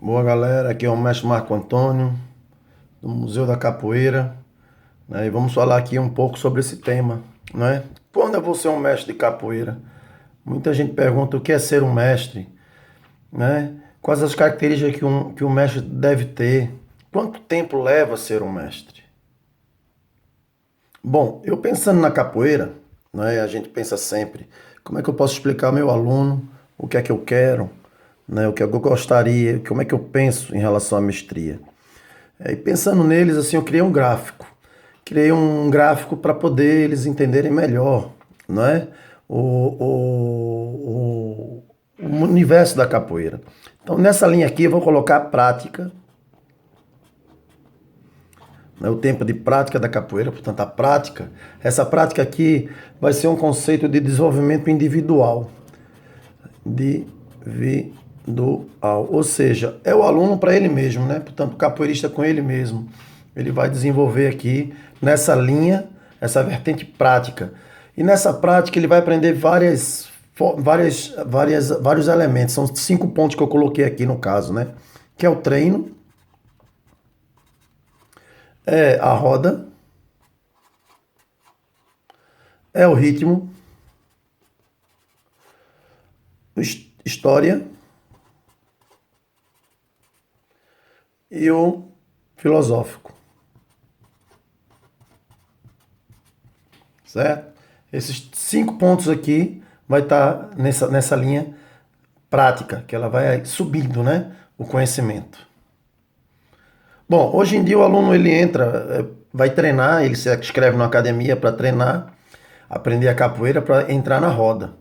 Boa galera, aqui é o mestre Marco Antônio, do Museu da Capoeira, né? E vamos falar aqui um pouco sobre esse tema, né? Quando eu vou ser um mestre de capoeira? Muita gente pergunta o que é ser um mestre, né? Quais as características que um mestre deve ter? Quanto tempo leva a ser um mestre? Bom, eu pensando na capoeira, né? A gente pensa sempre, como é que eu posso explicar ao meu aluno o que é que eu quero, né? O que é que eu gostaria, como é que eu penso em relação à mestria? E pensando neles, assim, eu criei um gráfico. Criei um gráfico para poder eles entenderem melhor, não é? O universo da capoeira. Então, nessa linha aqui, eu vou colocar a prática, né, o tempo de prática da capoeira, portanto, a prática. Essa prática aqui vai ser um conceito de desenvolvimento individual. Individual, ou seja, é o aluno para ele mesmo, né? Portanto, o capoeirista com ele mesmo. Ele vai desenvolver aqui nessa linha, essa vertente prática. E nessa prática ele vai aprender vários elementos. São 5 pontos que eu coloquei aqui no caso, né? Que é o treino, é a roda, é o ritmo, história e o filosófico. Certo? Esses 5 pontos aqui vai estar nessa linha prática, que ela vai subindo, né, o conhecimento. Bom, hoje em dia o aluno ele entra, vai treinar, ele se inscreve na academia para treinar, aprender a capoeira para entrar na roda.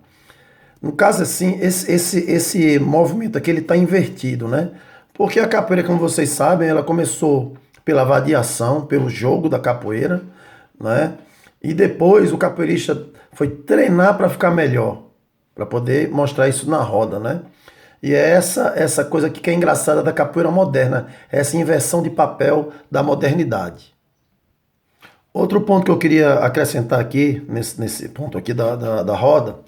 No caso assim, esse movimento aqui ele está invertido, né? Porque a capoeira, como vocês sabem, ela começou pela vadiação, pelo jogo da capoeira, né? E depois o capoeirista foi treinar para ficar melhor, para poder mostrar isso na roda, né? E é essa coisa aqui que é engraçada da capoeira moderna, essa inversão de papel da modernidade. Outro ponto que eu queria acrescentar aqui, nesse ponto aqui da roda,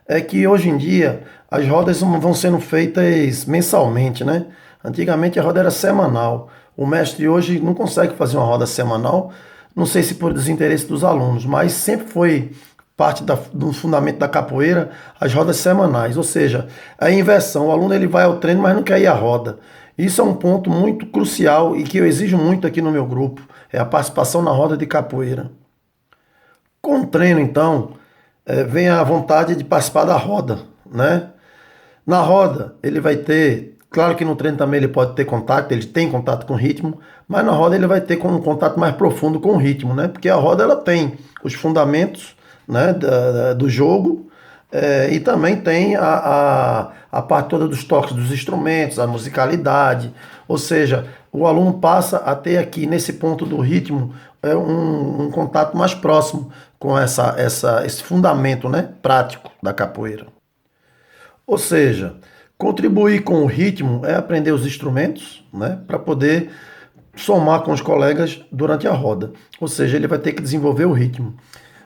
é que hoje em dia as rodas vão sendo feitas mensalmente, né? Antigamente a roda era semanal. O mestre hoje não consegue fazer uma roda semanal, não sei se por desinteresse dos alunos, mas sempre foi parte do fundamento da capoeira as rodas semanais, ou seja, a inversão. O aluno ele vai ao treino, mas não quer ir à roda. Isso é um ponto muito crucial e que eu exijo muito aqui no meu grupo, é a participação na roda de capoeira. Com o treino, então, vem a vontade de participar da roda, né? Na roda, ele vai ter, claro que no treino também ele pode ter contato, ele tem contato com o ritmo, mas na roda ele vai ter um contato mais profundo com o ritmo, né? Porque a roda ela tem os fundamentos, né, do jogo, e também tem a parte toda dos toques dos instrumentos, a musicalidade, ou seja, o aluno passa a ter aqui nesse ponto do ritmo um contato mais próximo com esse fundamento, né, prático da capoeira. Ou seja, contribuir com o ritmo é aprender os instrumentos, né, para poder somar com os colegas durante a roda. Ou seja, ele vai ter que desenvolver o ritmo.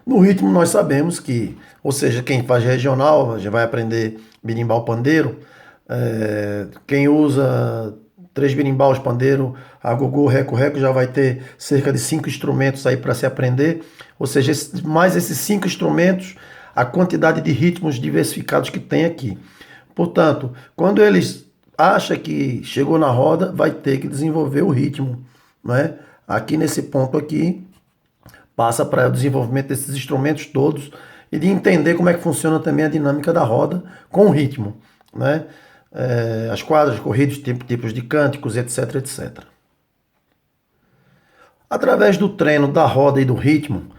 No ritmo nós sabemos que, ou seja, quem faz regional já vai aprender berimbau pandeiro, quem usa três berimbaus pandeiro, agogô, reco-reco já vai ter cerca de 5 instrumentos aí para se aprender, ou seja, mais esses 5 instrumentos, a quantidade de ritmos diversificados que tem aqui. Portanto, quando eles acham que chegou na roda, vai ter que desenvolver o ritmo, né? Aqui nesse ponto aqui, passa para o desenvolvimento desses instrumentos todos e de entender como é que funciona também a dinâmica da roda com o ritmo, né? As quadras, corridos, tipos de cânticos, etc, etc. Através do treino da roda e do ritmo,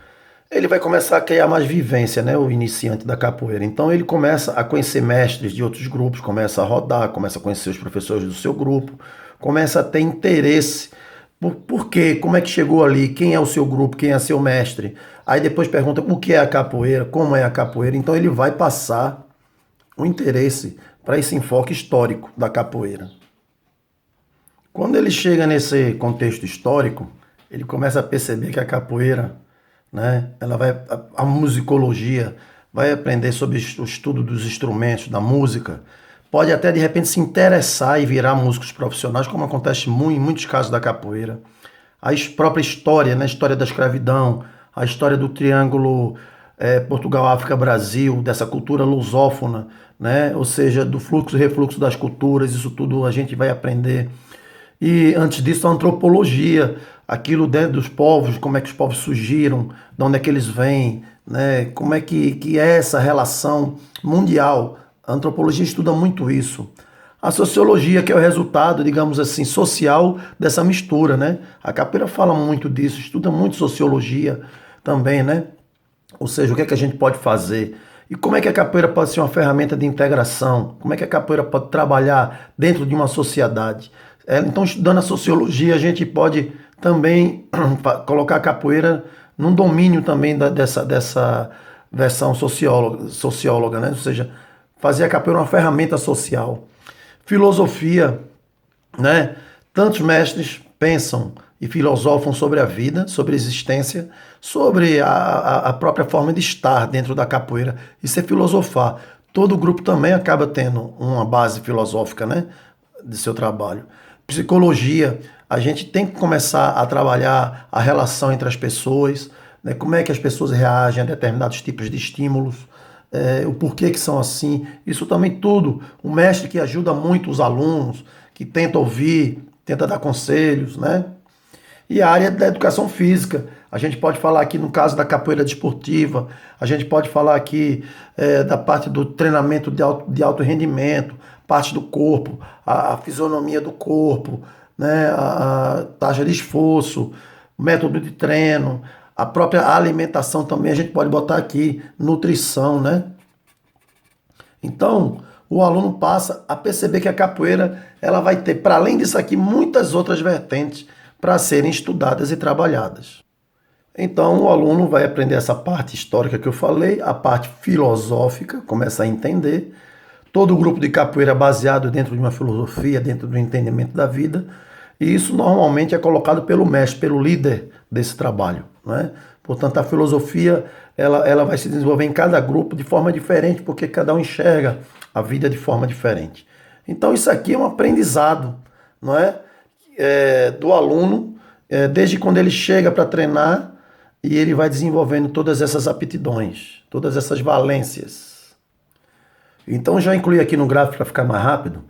ele vai começar a criar mais vivência, né, o iniciante da capoeira. Então ele começa a conhecer mestres de outros grupos, começa a rodar, começa a conhecer os professores do seu grupo, começa a ter interesse. Por quê? Como é que chegou ali? Quem é o seu grupo? Quem é seu mestre? Aí depois pergunta o que é a capoeira, como é a capoeira. Então ele vai passar o interesse para esse enfoque histórico da capoeira. Quando ele chega nesse contexto histórico, ele começa a perceber que a capoeira, né, ela vai a musicologia, vai aprender sobre o estudo dos instrumentos, da música, pode até de repente se interessar e virar músicos profissionais, como acontece muito, em muitos casos da capoeira. A própria história, né? A história da escravidão, a história do triângulo Portugal, África, Brasil, dessa cultura lusófona, né? Ou seja, do fluxo e refluxo das culturas, isso tudo a gente vai aprender. E antes disso, a antropologia, aquilo dentro dos povos, como é que os povos surgiram, de onde é que eles vêm, né? Como é que é essa relação mundial. A antropologia estuda muito isso. A sociologia, que é o resultado, digamos assim, social dessa mistura, né? A capoeira fala muito disso, estuda muito sociologia também, né? Ou seja, o que é que a gente pode fazer? E como é que a capoeira pode ser uma ferramenta de integração? Como é que a capoeira pode trabalhar dentro de uma sociedade? Então, estudando a sociologia, a gente pode também colocar a capoeira num domínio também dessa versão socióloga, né? Ou seja, fazer a capoeira uma ferramenta social. Filosofia, né? Tantos mestres pensam e filosofam sobre a vida, sobre a existência, sobre a própria forma de estar dentro da capoeira. Isso é filosofar. Todo grupo também acaba tendo uma base filosófica, né, de seu trabalho. Psicologia, a gente tem que começar a trabalhar a relação entre as pessoas, né, como é que as pessoas reagem a determinados tipos de estímulos, o porquê que são assim. Isso também tudo. O mestre que ajuda muito os alunos, que tenta ouvir, tenta dar conselhos, né? E a área da educação física. A gente pode falar aqui no caso da capoeira desportiva, a gente pode falar aqui da parte do treinamento de alto rendimento, parte do corpo, a fisionomia do corpo, né? A taxa de esforço, método de treino, a própria alimentação também a gente pode botar aqui, nutrição, né? Então, o aluno passa a perceber que a capoeira ela vai ter, para além disso aqui, muitas outras vertentes para serem estudadas e trabalhadas. Então, o aluno vai aprender essa parte histórica que eu falei, a parte filosófica, começa a entender. Todo o grupo de capoeira é baseado dentro de uma filosofia, dentro do entendimento da vida, e isso normalmente é colocado pelo mestre, pelo líder desse trabalho, né? Portanto, a filosofia ela vai se desenvolver em cada grupo de forma diferente, porque cada um enxerga a vida de forma diferente. Então, isso aqui é um aprendizado, não é? Do aluno, desde quando ele chega para treinar, e ele vai desenvolvendo todas essas aptidões, todas essas valências. Então, já incluí aqui no gráfico para ficar mais rápido.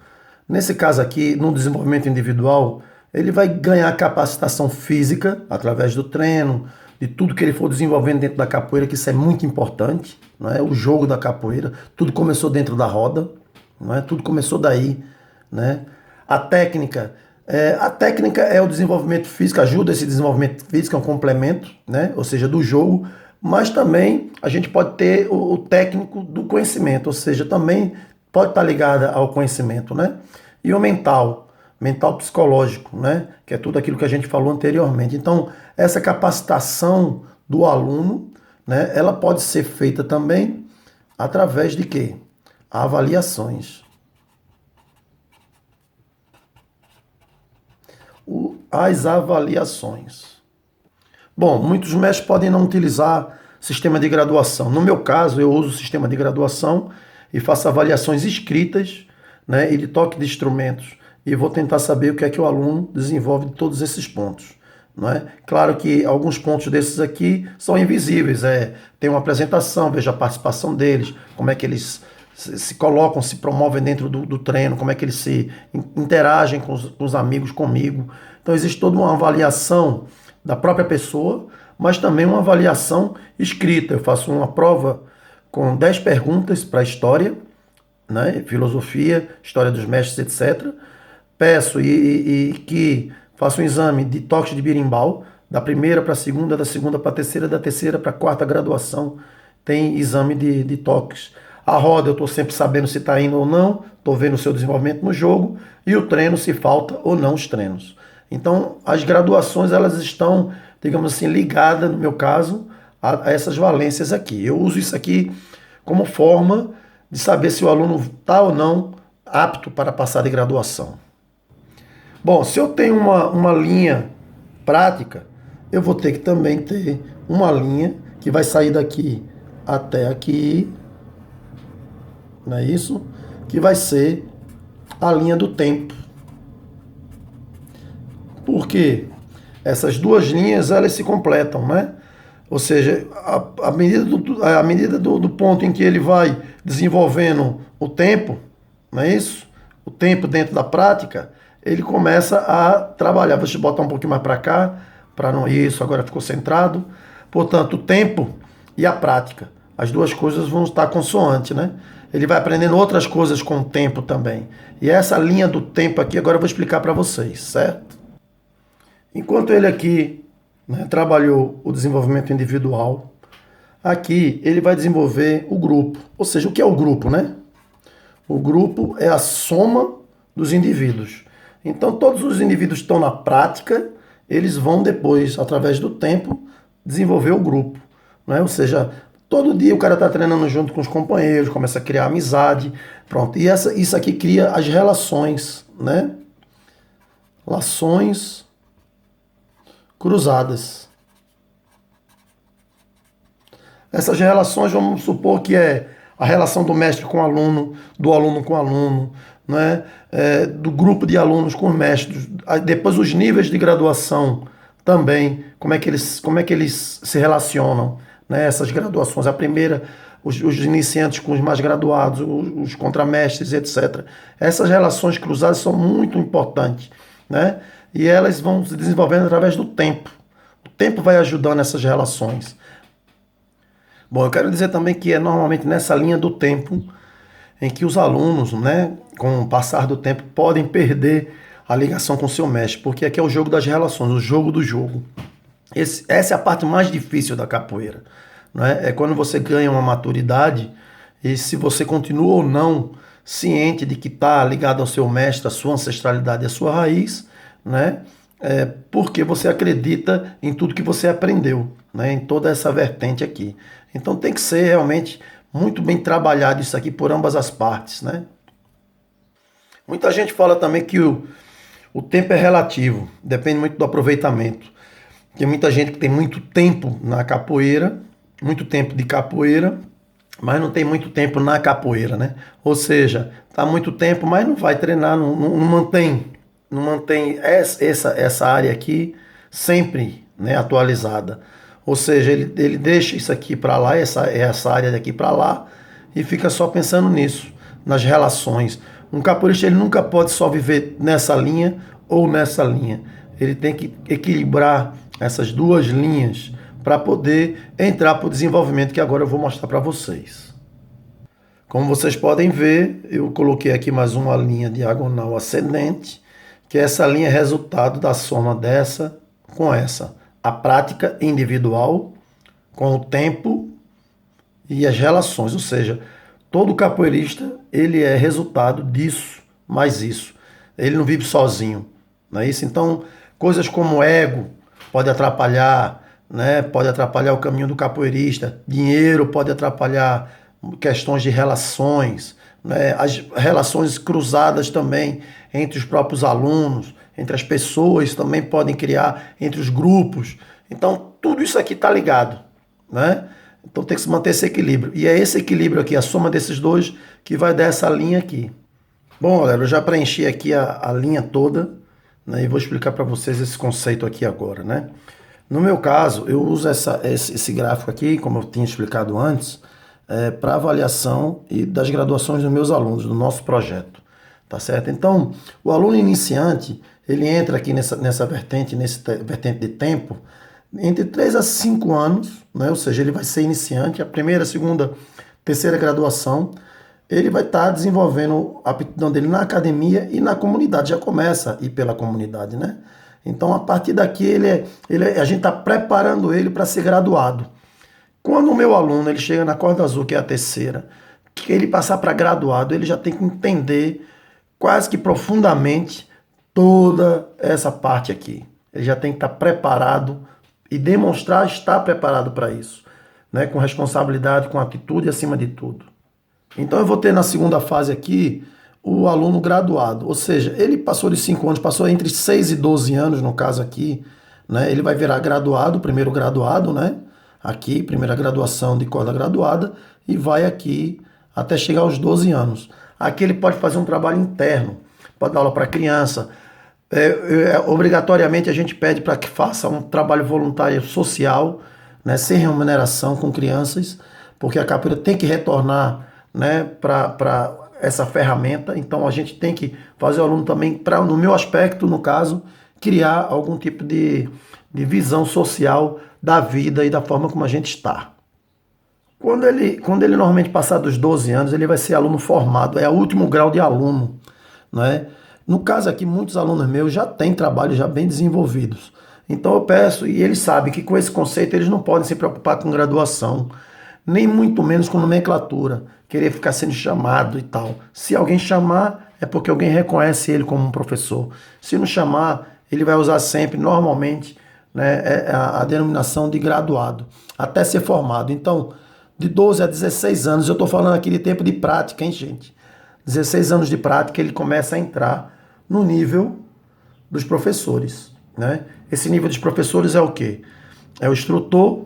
Nesse caso aqui, no desenvolvimento individual, ele vai ganhar capacitação física através do treino, de tudo que ele for desenvolvendo dentro da capoeira, que isso é muito importante, não é? O jogo da capoeira, tudo começou dentro da roda, não é? Tudo começou daí, né? A técnica é o desenvolvimento físico, ajuda esse desenvolvimento físico, é um complemento, né? Ou seja, do jogo, mas também a gente pode ter o técnico do conhecimento, ou seja, também pode estar ligada ao conhecimento, né? E o mental psicológico, né? Que é tudo aquilo que a gente falou anteriormente. Então, essa capacitação do aluno, né? Ela pode ser feita também através de quê? Avaliações. As avaliações. Bom, muitos mestres podem não utilizar sistema de graduação. No meu caso, eu uso o sistema de graduação e faço avaliações escritas, né, e de toque de instrumentos. E vou tentar saber o que é que o aluno desenvolve de todos esses pontos. Não é? Claro que alguns pontos desses aqui são invisíveis. Tem uma apresentação, veja a participação deles, como é que eles se colocam, se promovem dentro do treino, como é que eles se interagem com os amigos, comigo. Então existe toda uma avaliação da própria pessoa, mas também uma avaliação escrita. Eu faço uma prova com 10 perguntas para a história, né? Filosofia, história dos mestres, etc. Peço e que faça um exame de toques de berimbau, da primeira para a segunda, da segunda para a terceira, da terceira para a quarta graduação, tem exame de toques. A roda eu estou sempre sabendo se está indo ou não, estou vendo o seu desenvolvimento no jogo, e o treino se falta ou não os treinos. Então, as graduações elas estão, digamos assim, ligadas, no meu caso, a essas valências aqui. Eu uso isso aqui como forma de saber se o aluno está ou não apto para passar de graduação. Bom, se eu tenho uma linha prática, eu vou ter que também ter uma linha que vai sair daqui até aqui, não é isso? Que vai ser a linha do tempo. Por quê? Essas duas linhas, elas se completam, né? Ou seja, à medida do ponto em que ele vai desenvolvendo o tempo, não é isso? O tempo dentro da prática, ele começa a trabalhar. Deixa eu botar um pouquinho mais para cá, para não isso, agora ficou centrado. Portanto, o tempo e a prática, as duas coisas vão estar consoantes, né? Ele vai aprendendo outras coisas com o tempo também. E essa linha do tempo aqui, agora eu vou explicar para vocês, certo? Enquanto ele aqui, né, trabalhou o desenvolvimento individual, aqui ele vai desenvolver o grupo. Ou seja, o que é o grupo, né? O grupo é a soma dos indivíduos. Então, todos os indivíduos que estão na prática, eles vão depois, através do tempo, desenvolver o grupo, né? Ou seja, todo dia o cara está treinando junto com os companheiros, começa a criar amizade, pronto. E isso aqui cria as relações, né? Relações cruzadas. Essas relações, vamos supor que é a relação do mestre com o aluno, do aluno com o aluno, né? Do grupo de alunos com os mestres. Depois os níveis de graduação também, como é que eles se relacionam, né? Essas graduações. A primeira, os iniciantes com os mais graduados, os contramestres, etc. Essas relações cruzadas são muito importantes, né? E elas vão se desenvolvendo através do tempo. O tempo vai ajudando essas relações. Bom, eu quero dizer também que é normalmente nessa linha do tempo em que os alunos, né, com o passar do tempo, podem perder a ligação com o seu mestre, porque aqui é o jogo das relações, o jogo do jogo. Essa é a parte mais difícil da capoeira, né? É quando você ganha uma maturidade e se você continua ou não ciente de que está ligado ao seu mestre, a sua ancestralidade, a sua raiz, né? Porque você acredita em tudo que você aprendeu, né? Em toda essa vertente aqui. Então tem que ser realmente muito bem trabalhado isso aqui por ambas as partes, né? Muita gente fala também que o tempo é relativo, depende muito do aproveitamento. Tem muita gente que tem muito tempo na capoeira, muito tempo de capoeira, mas não tem muito tempo na capoeira, né? Ou seja, tá muito tempo, mas não vai treinar, não mantém essa área aqui sempre, né, atualizada. Ou seja, ele deixa isso aqui para lá, essa área daqui para lá, e fica só pensando nisso, nas relações. Um capoeirista ele nunca pode só viver nessa linha ou nessa linha. Ele tem que equilibrar essas duas linhas para poder entrar para o desenvolvimento que agora eu vou mostrar para vocês. Como vocês podem ver, eu coloquei aqui mais uma linha diagonal ascendente, que essa linha é resultado da soma dessa com essa. A prática individual com o tempo e as relações, ou seja, todo capoeirista ele é resultado disso, mais isso. Ele não vive sozinho, não é isso? Então, coisas como ego pode atrapalhar, né? Pode atrapalhar o caminho do capoeirista, dinheiro pode atrapalhar questões de relações, né? As relações cruzadas também entre os próprios alunos, entre as pessoas também podem criar, entre os grupos. Então, tudo isso aqui está ligado, né? Então tem que se manter esse equilíbrio. E é esse equilíbrio aqui, a soma desses dois, que vai dar essa linha aqui. Bom, galera, eu já preenchi aqui a linha toda, né? E vou explicar para vocês esse conceito aqui agora, né? No meu caso, eu uso esse gráfico aqui, como eu tinha explicado antes, para avaliação e das graduações dos meus alunos, do nosso projeto, tá certo? Então, o aluno iniciante, ele entra aqui nessa vertente, vertente de tempo, entre 3 a 5 anos, né? Ou seja, ele vai ser iniciante, a primeira, segunda, terceira graduação, ele vai estar desenvolvendo a aptidão dele na academia e na comunidade, já começa a ir pela comunidade, né? Então, a partir daqui, a gente está preparando ele para ser graduado. Quando o meu aluno ele chega na corda azul, que é a terceira, que ele passar para graduado, ele já tem que entender quase que profundamente toda essa parte aqui. Ele já tem que estar preparado e demonstrar estar preparado para isso, né? Com responsabilidade, com atitude acima de tudo. Então eu vou ter na segunda fase aqui o aluno graduado, ou seja, ele passou de 5 anos, passou entre 6 e 12 anos no caso aqui, né? Ele vai virar graduado, primeiro graduado, né? Aqui, primeira graduação de corda graduada, e vai aqui até chegar aos 12 anos. Aqui ele pode fazer um trabalho interno, pode dar aula para criança. Obrigatoriamente a gente pede para que faça um trabalho voluntário social, né, sem remuneração com crianças, porque a capoeira tem que retornar, né, para essa ferramenta. Então a gente tem que fazer o aluno também, no meu aspecto, no caso, criar algum tipo de visão social da vida e da forma como a gente está. Quando ele normalmente passar dos 12 anos, ele vai ser aluno formado, é o último grau de aluno, né? No caso aqui, muitos alunos meus já têm trabalhos já bem desenvolvidos. Então eu peço, e eles sabem que com esse conceito eles não podem se preocupar com graduação, nem muito menos com nomenclatura, querer ficar sendo chamado e tal. Se alguém chamar, é porque alguém reconhece ele como um professor. Se não chamar, ele vai usar sempre, normalmente, né, a denominação de graduado, até ser formado. Então, de 12 a 16 anos, eu estou falando aqui de tempo de prática, hein, gente? 16 anos de prática, ele começa a entrar no nível dos professores, né? Esse nível dos professores é o quê? É o instrutor,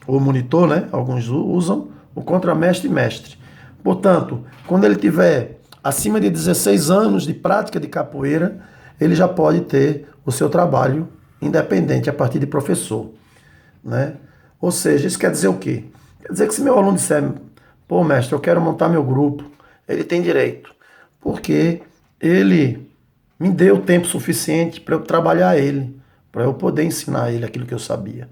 o monitor, né? Alguns usam, o contramestre e mestre. Portanto, quando ele tiver acima de 16 anos de prática de capoeira, ele já pode ter o seu trabalho independente a partir de professor, né? Ou seja, isso quer dizer o quê? Quer dizer que se meu aluno disser, pô, mestre, eu quero montar meu grupo, ele tem direito, porque ele me deu tempo suficiente para eu trabalhar ele, para eu poder ensinar ele aquilo que eu sabia.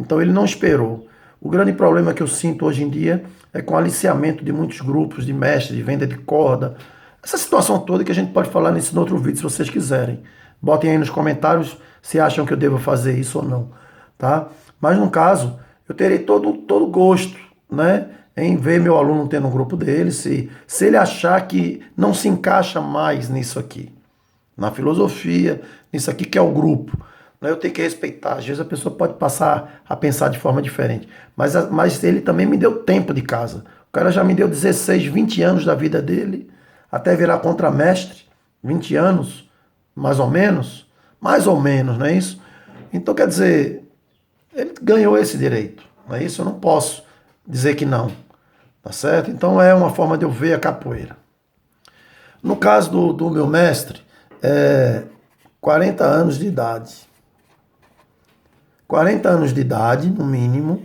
Então ele não esperou. O grande problema que eu sinto hoje em dia é com o aliciamento de muitos grupos de mestres, de venda de corda, essa situação toda que a gente pode falar nesse outro vídeo, se vocês quiserem. Botem aí nos comentários se acham que eu devo fazer isso ou não, tá? Mas no caso, eu terei todo gosto, né, em ver meu aluno tendo um grupo dele, se ele achar que não se encaixa mais nisso aqui, na filosofia, nisso aqui que é o grupo, né, eu tenho que respeitar. Às vezes a pessoa pode passar a pensar de forma diferente, mas ele também me deu tempo de casa. O cara já me deu 16, 20 anos da vida dele, até virar contramestre, 20 anos, mais ou menos, não é isso? Então, quer dizer, ele ganhou esse direito, não é isso? Eu não posso dizer que não, tá certo? Então é uma forma de eu ver a capoeira. No caso do meu mestre, 40 anos de idade. 40 anos de idade, no mínimo,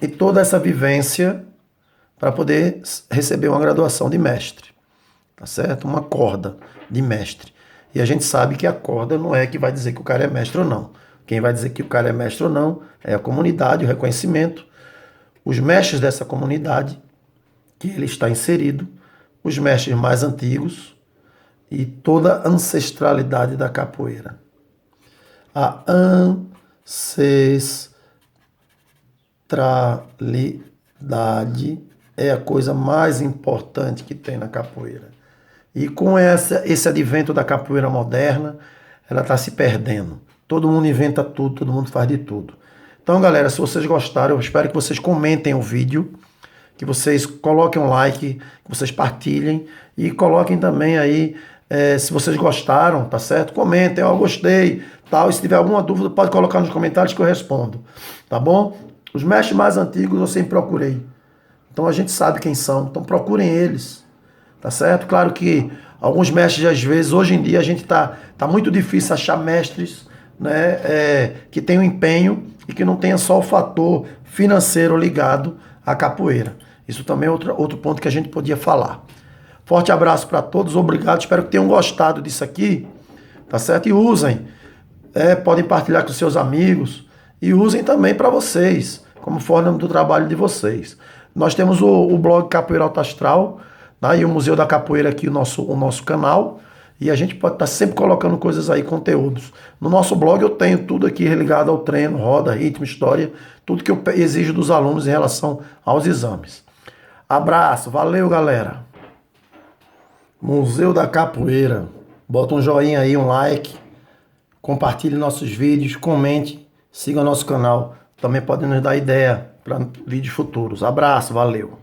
e toda essa vivência para poder receber uma graduação de mestre, tá certo? Uma corda de mestre. E a gente sabe que a corda não é que vai dizer que o cara é mestre ou não. Quem vai dizer que o cara é mestre ou não é a comunidade, o reconhecimento, os mestres dessa comunidade que ele está inserido, os mestres mais antigos e toda a ancestralidade da capoeira. A ancestralidade é a coisa mais importante que tem na capoeira. E com esse advento da capoeira moderna, ela está se perdendo. Todo mundo inventa tudo, todo mundo faz de tudo. Então, galera, se vocês gostaram, eu espero que vocês comentem o vídeo, que vocês coloquem um like, que vocês partilhem e coloquem também aí, se vocês gostaram, tá certo? Comentem, eu gostei, tal. E se tiver alguma dúvida, pode colocar nos comentários que eu respondo, tá bom? Os mestres mais antigos eu sempre procurei. Então a gente sabe quem são, então procurem eles, tá certo? Claro que alguns mestres, às vezes, hoje em dia, a gente tá muito difícil achar mestres, né, que tenham empenho e que não tenha só o fator financeiro ligado à capoeira. Isso também é outro ponto que a gente podia falar. Forte abraço para todos, obrigado, espero que tenham gostado disso aqui, tá certo? E usem, podem partilhar com seus amigos e usem também para vocês, como forma do trabalho de vocês. Nós temos o blog Capoeira Alto Astral, né, e o Museu da Capoeira aqui, o nosso canal, e a gente pode estar sempre colocando coisas aí, conteúdos. No nosso blog eu tenho tudo aqui ligado ao treino, roda, ritmo, história, tudo que eu exijo dos alunos em relação aos exames. Abraço, valeu, galera. Museu da Capoeira. Bota um joinha aí, um like, compartilhe nossos vídeos, comente, siga o nosso canal. Também pode nos dar ideia para vídeos futuros. Abraço, valeu.